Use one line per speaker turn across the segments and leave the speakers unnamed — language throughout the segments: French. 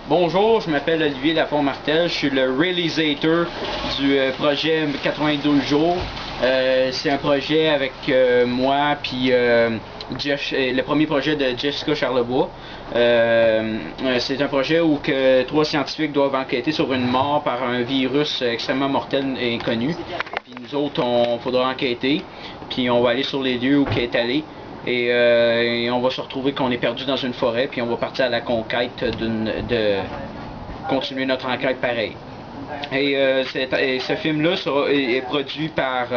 Bonjour, je m'appelle Olivier Lafont-Martel, je suis le réalisateur du projet 92 jours. C'est un projet avec moi puis le premier projet de Jessica Charlebois. C'est un projet où que 3 scientifiques doivent enquêter sur une mort par un virus extrêmement mortel et inconnu. Puis nous autres, on faudra enquêter, puis on va aller sur les lieux où qu'elle est allée. Et on va se retrouver qu'on est perdu dans une forêt, puis on va partir à la conquête de continuer notre enquête pareil. Et ce film-là est produit par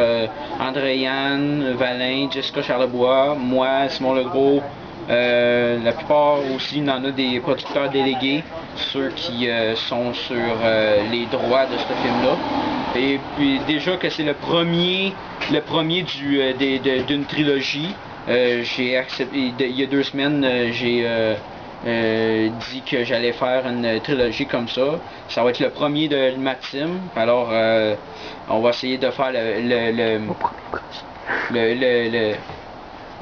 Andréane Valin, Jessica Charlebois, moi, Simon Legros. La plupart aussi, il en a des producteurs délégués, ceux qui sont sur les droits de ce film-là. Et puis déjà que c'est le premier d'une trilogie. J'ai accepté, il y a 2 semaines, j'ai dit que j'allais faire une trilogie comme ça. Ça va être le premier de ma team. Alors, on va essayer de faire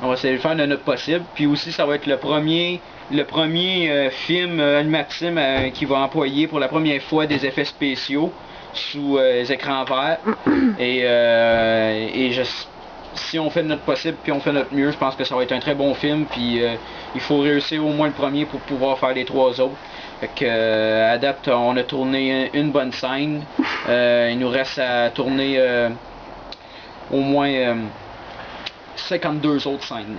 on va essayer de faire de notre possible. Puis aussi, ça va être le premier film Animatim qui va employer pour la première fois des effets spéciaux sous écran vert. Si on fait de notre possible puis on fait notre mieux, je pense que ça va être un très bon film. Puis il faut réussir au moins le premier pour pouvoir faire les 3 autres. Fait que, à date, on a tourné une bonne scène. Il nous reste à tourner au moins 52 autres scènes.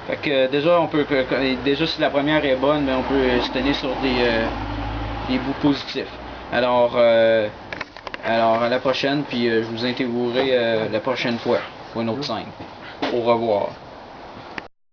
Fait que déjà si la première est bonne, on peut se tenir sur des bouts positifs. Alors à la prochaine, puis je vous interviewerai la prochaine fois pour une autre scène. Au revoir.